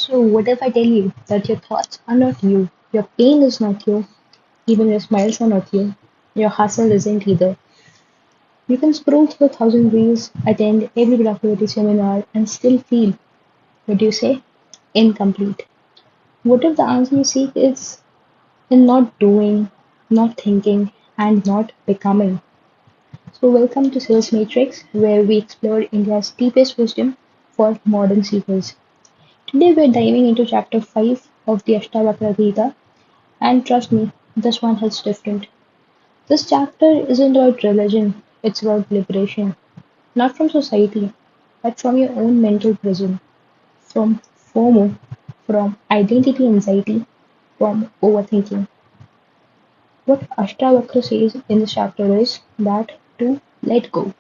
So, what if I tell you that your thoughts are not you, your pain is not you, even your smiles are not you, your hustle isn't either? You can scroll through 1,000 reels, attend every productivity seminar, and still feel, what do you say, incomplete. What if the answer you seek is in not doing, not thinking, and not becoming? So, welcome to Sales Matrix, where we explore India's deepest wisdom for modern seekers. Today, we're diving into chapter 5 of the Ashtavakra Gita, and trust me, this one hits different. This chapter isn't about religion, it's about liberation. Not from society, but from your own mental prison, from FOMO, from identity anxiety, from overthinking. What Ashtavakra says in this chapter is that to let go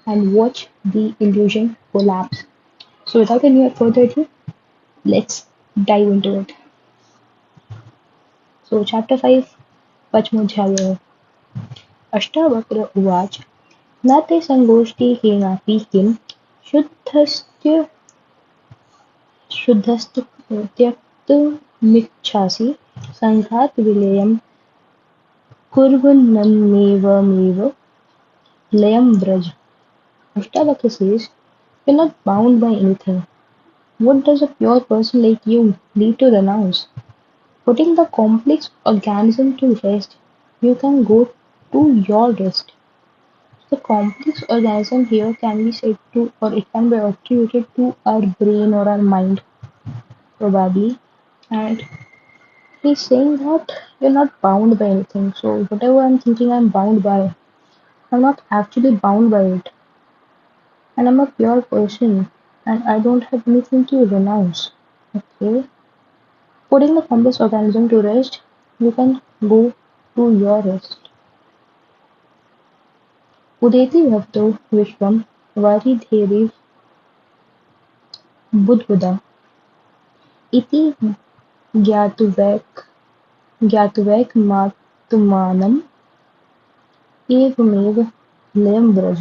and watch the illusion collapse. So, without any further ado, let's dive into it. So, chapter 5 Pachmodhyaya Ashtavakra उवाच न ते सङ्गोष्ठीहीनापि किं शुद्धस्य त्यक्तुमिच्छासि सङ्घात् विलयं कुर्वन्नन्येवमेव लयं Vraj. Ashtavakra says, you're not bound by anything. What does a pure person like you need to renounce? Putting the complex organism to rest, you can go to your rest. The complex organism here can be said to, or it can be attributed to our brain or our mind, probably. And he's saying that you're not bound by anything. So, whatever I'm thinking I'm bound by, I'm not actually bound by it. And I'm a pure person, and I don't have anything to renounce. Okay? Putting the complex organism to rest, you can go to your rest. उदेति भक्तो विश्वं वारिधेभिः बुद्बुदा इति ज्ञातुवैकमात्मानम् एवमेव लयं Vraj.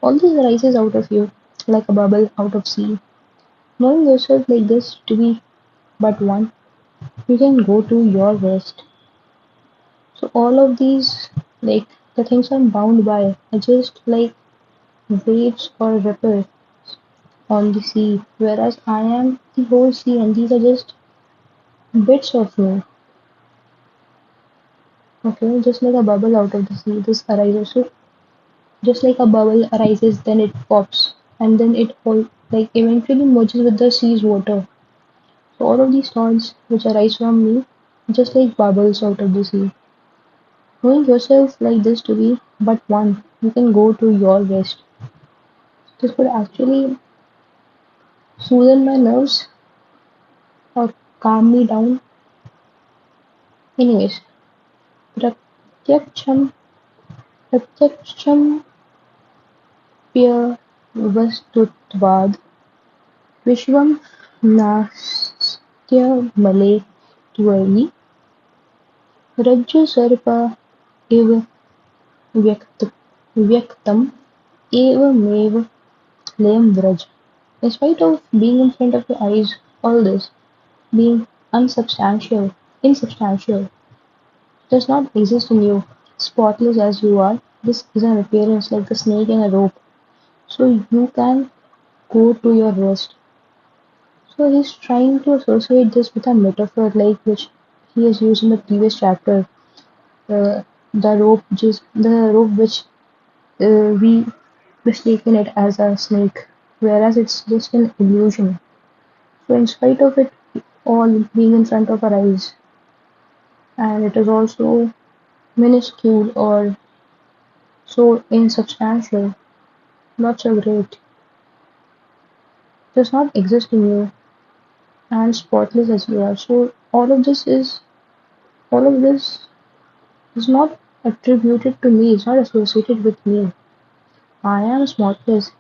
All this arises out of you, like a bubble out of sea. Knowing yourself like this to be but one, you can go to your rest. So all of these, like the things I'm bound by, are just like waves or ripples on the sea, whereas I am the whole sea, and these are just bits of me. Okay, just like a bubble out of the sea, this arises. So just like a bubble arises, then it pops, and then it all like eventually merges with the sea's water. So all of these thoughts which arise from me, just like bubbles out of the sea. Knowing yourself like this to be but one, you can go to your rest. This would actually soothe my nerves or calm me down. Anyways, प्रत्यक्षं प्रत्यक्षमप्यवस्तुत्वाद् विश्वं नास्त्यमले त्वयि रज्जुसर्प इव व्यक्तम् एवमेव लयं Vraj. In spite of being in front of your eyes, all this being insubstantial, does not exist in you, spotless as you are. This is an appearance like the snake in a rope, so you can go to your rest. So he's trying to associate this with a metaphor like which he has used in the previous chapter, the rope which we mistaken it as a snake, whereas it's just an illusion. So in spite of it all being in front of our eyes, and it is also minuscule or so insubstantial, not so great, does not exist in you, and spotless as you are. So all of this is not attributed to me, it's not associated with me. I am spotless.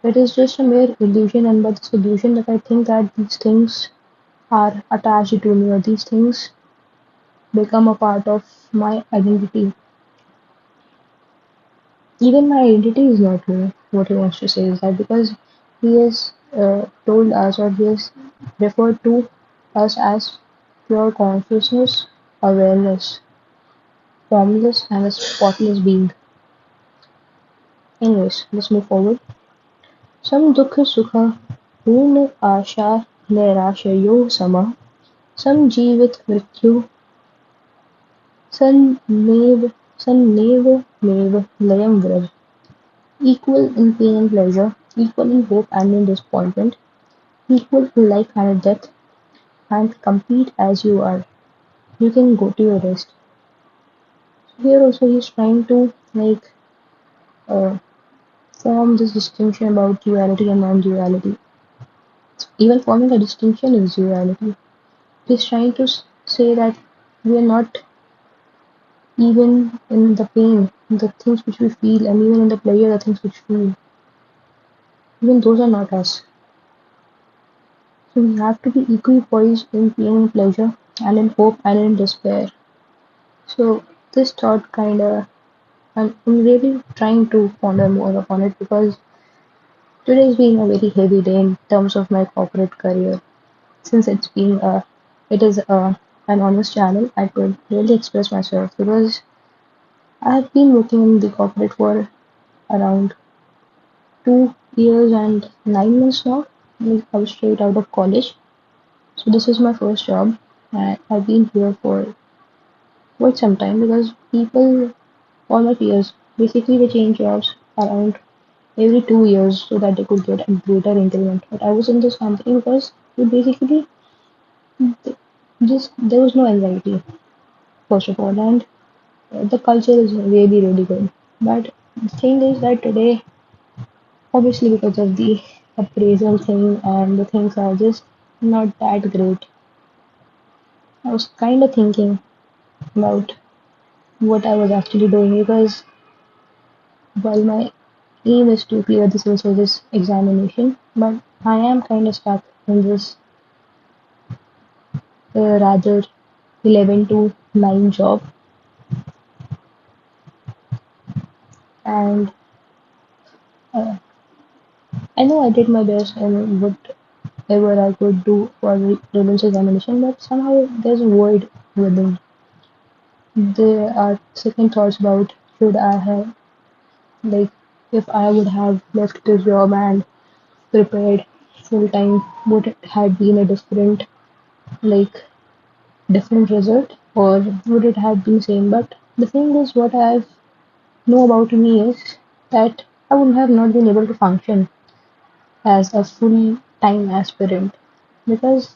It is just a mere illusion, and by this illusion that I think that these things are attached to me, or these things become a part of my identity. Even my identity is not me. What he wants to say is that because he is told us or he has referred to us as pure consciousness, awareness, formless and a spotless being. Anyways, let's move forward. सम दुख सुख पूर्ण आशा नैराश्यो सम सम जीवित मृत्यु सन्नेव सन्नेव मेव लयम Vraj. Equal in pain and pleasure, equal in hope and in disappointment, equal in life and death, and complete as you are. You can go to your rest. Here also he's trying to uh, form this distinction about duality and non-duality. Even forming a distinction is duality. He's trying to say that we are not even in the pain, the things which we feel, and even in the pleasure, the things which we feel. Even those are not us. So we have to be equally poised in pain and pleasure, and in hope and in despair. So this thought kinda, I'm really trying to ponder more upon it because today has been a very heavy day in terms of my corporate career. Since it is an honest channel, I could really express myself because I have been working in the corporate for around 2 years and 9 months now. I was straight out of college, so this is my first job, and I've been here for quite some time because people, all my peers, basically they change jobs around every 2 years so that they could get a greater increment. But I was in this company because we basically just there was no anxiety first of all, and the culture is really really good. But the thing is that today, obviously because of the appraisal thing and the things are just not that great, I was kind of thinking about what I was actually doing because while my aim is to clear the civil service examination, but I am kind of stuck in this rather 11 to 9 job, and uh, I know I did my best and whatever I could do for the prelims examination, but somehow there's a void within. There are second thoughts about should I have, like, if I would have left this job and prepared full time, would it have been a like, different result, or would it have been same? But the thing is, what I know about me is that I would have not been able to function as a full time aspirant because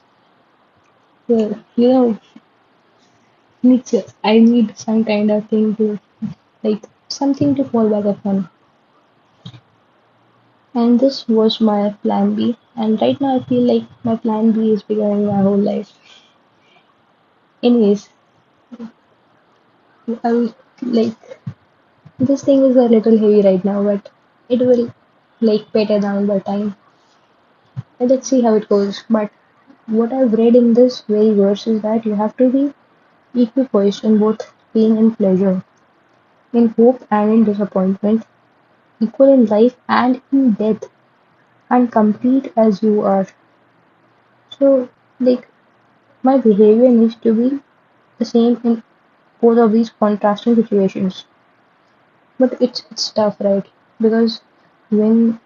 you know I need some kind of thing to, like, something to fall back upon, and this was my plan B, and right now I feel like my plan B is becoming my whole life. Anyways, I was like, this thing is a little heavy right now, but it will like peter down by time, and let's see how it goes. But what I've read in this very verse is that you have to be equipoised in both pain and pleasure, in hope and in disappointment, equal in life and in death, and complete as you are. So, like, my behavior needs to be the same in both of these contrasting situations. But it's tough, right? Because when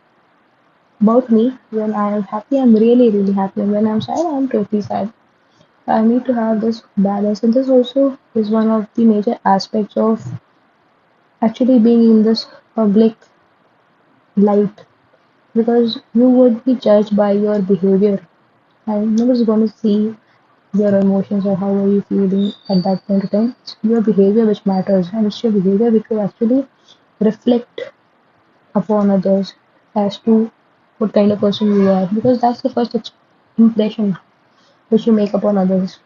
about me, when I am happy, I'm really really happy, and when I'm sad, I'm totally sad. I need to have this balance, and this also is one of the major aspects of actually being in this public light because you would be judged by your behavior and nobody's going to see your emotions or how are you feeling at that point of time. It's your behavior which matters and it's your behavior which will actually reflect upon others as to what kind of person you are because that's the first impression which you make upon others.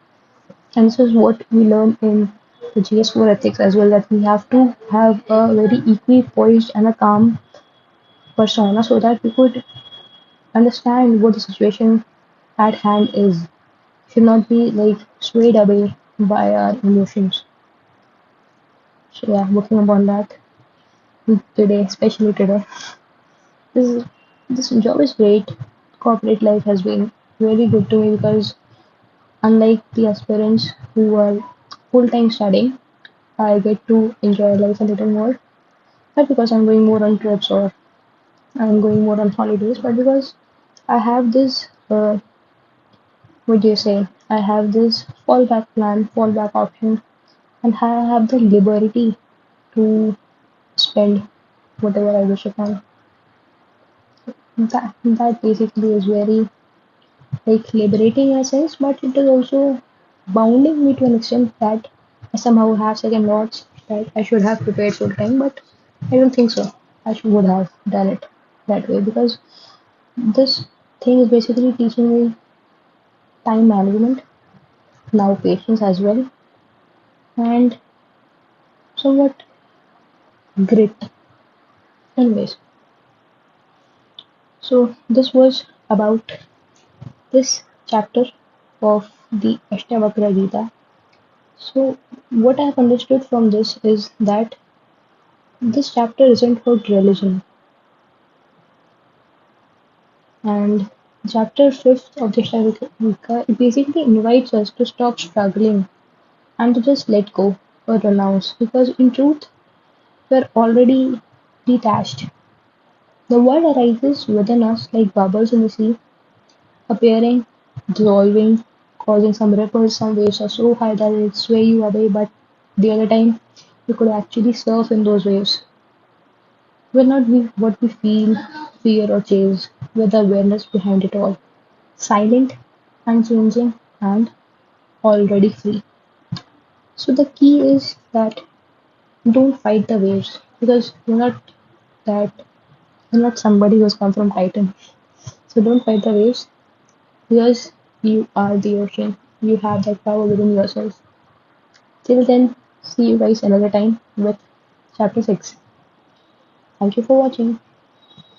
And this is what we learn in the GS4 ethics as well, that we have to have a very equipoised and a calm persona so that we could understand what the situation at hand is. Should not be like swayed away by our emotions. So yeah, working upon that today, especially today. This this job is great. corporate life has been really good to me because unlike the aspirants who are full time studying, I get to enjoy life a little more. Not because I'm going more on trips or I'm going more on holidays, but because I have this, what do you say? I have this fallback plan, fallback option, and I have the liberty to spend whatever I wish upon. That basically is very like liberating in a sense, but it is also bounding me to an extent that I somehow have second thoughts that I should have prepared for the time, but I don't think so. Would have done it that way because this thing is basically teaching me time management, now patience as well, and somewhat grit. Anyways, so this was about this chapter of the Ashtavakra Gita. So, what I've understood from this is that this chapter isn't about religion, and chapter 5th of the Ashtavakra it basically invites us to stop struggling and to just let go or renounce because, in truth, we're already detached. The world arises within us like bubbles in the sea, appearing, dissolving, causing some ripples. Some waves are so high that it sway you away, but the other time you could actually surf in those waves. We're not what we feel, fear, or chase. We're the awareness behind it all. Silent, unchanging, and already free. So the key is that don't fight the waves because that you're not somebody who's come from Titan. So don't fight the waves because you are the ocean. You have that power within yourself. Till then, see you guys another time with chapter 6. Thank you for watching.